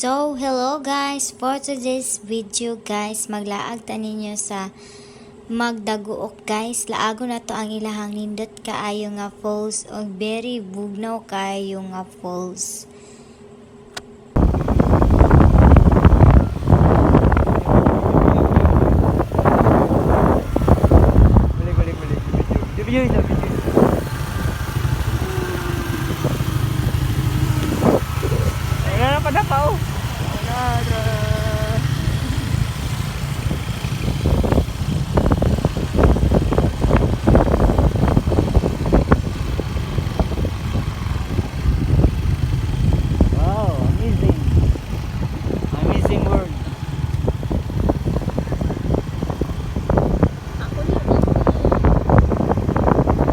So, hello guys! For today's video guys, maglaag ta ninyo sa magdaguok guys. Laago na to ang ilahang nindot kaayo nga falls o very bugnaw kaayo nga falls. Video. Ayan na padapaw. Wow, amazing. Amazing world.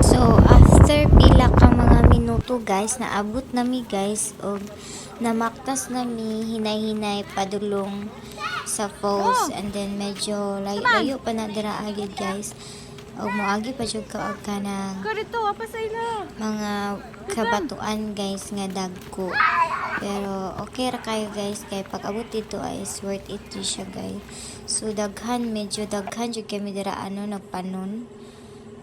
So, after pila ka mga minuto guys, naabot nami guys o namaktas nami hinay-hinay padulong sa falls and then medyo layo pa na dira agad guys. O moagi pa jud ka og kanang mga kabatuan guys nga dagko. Pero okay ra kayo guys kay pag abot dito ay is worth it jud siya guys. So medyo daghan jud kami dira nagpanon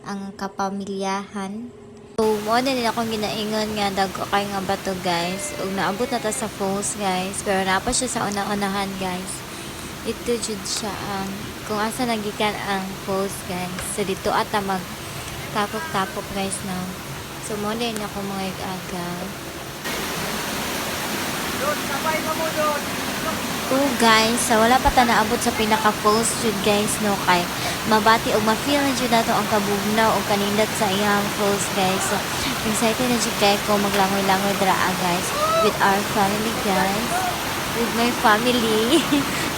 ang kapamilyahan. So mo na din akong ginaingon nga dagko kay nga bato guys. Ug naabot na ta sa falls guys pero napa siya sa una-unahan guys. Ito jud siya ang kung asa nagikan ang falls guys. So dito ata mag tapok guys na. So mo din ako mga aga. Sabay na mo doon. Guys, sa wala pa ta naabot sa pinaka falls jud guys no kay mabati og ma-feel na jud nato ang kabugnaw og kanindot sa iyang falls guys. So excited na jud kay ko maglangoy-langoy dira guys with our family guys. With my family.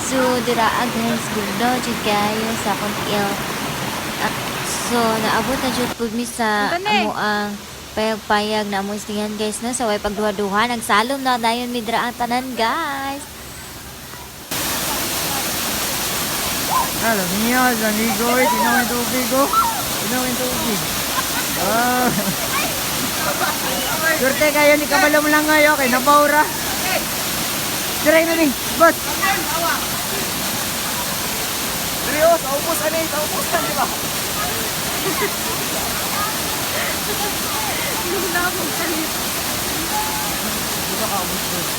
So dira guys bugnaw jud kayo sa kontiil. So naabot na jud pud mi sa amo ang payag-payag na amo istingan guys no sa way pagduha-duha nagsalom na dayon mi dira ang tanan guys. Los niños, amigos, tinaw yung tubig oh. Tinaw yung tubig. Ah. Surte kayo ni kabalo mo lang ngayon kay napaura. Siray na ni, boss. Rio, taupos ani, taupos kan di ba? Lumabog sa lit. Dito ka ubos boss.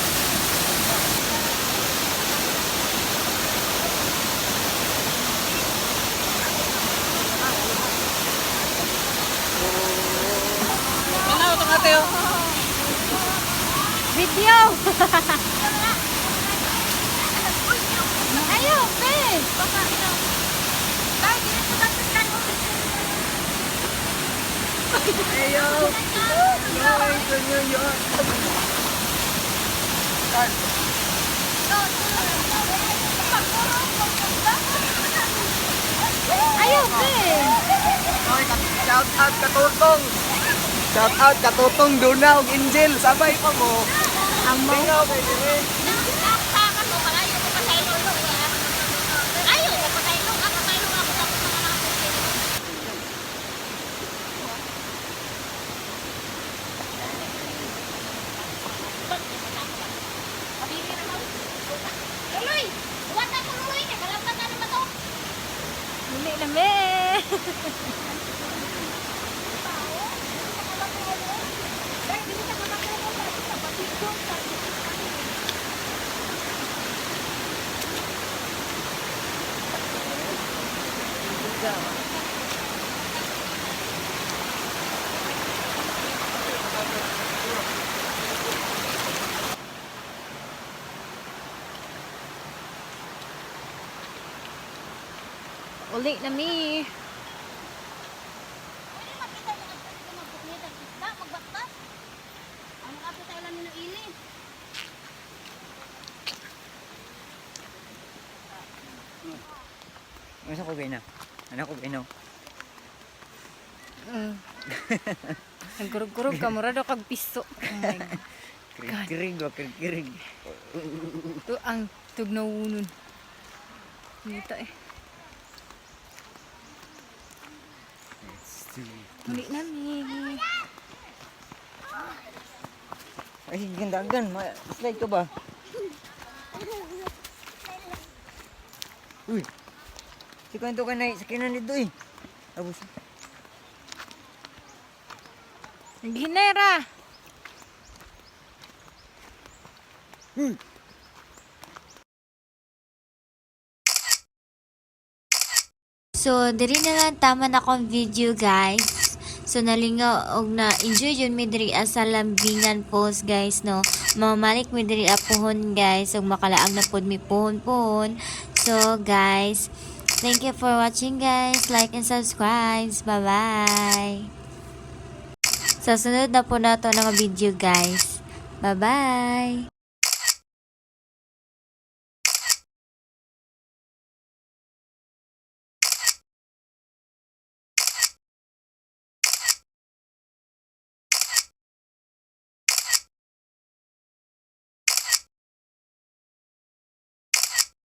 Video! Ayaw, pe! Ayo! Going to New York! Ayaw, pe! Shout out katutong! Shout out katutong Duna og Angel! Sabay pa mo! Amo. Tingnan kay dire. Dili na me. Uli na mi. Ano ko gina? Ano ko gina? Nagkurog-kurog ka mura daw kag piso. Oh my God. Kirig. Ito ang tugnawunon. Dito eh. Uli na mi. Ay, gandagan. Slide ko ba? Uy. Si kwento ka na sakinan dito eh. Abos. Ginera. So, diri na lang tama na akong video, guys. So, nalingaw og na enjoy yun mi diri sa lambingan post, guys, no. Mamalik mi diri apuhon, guys. Ug makalaag na pod mi puhon-puhon. So, guys, thank you for watching, guys. Like and subscribe. Bye-bye. Sa sunod na po na to ng video, guys. Bye-bye.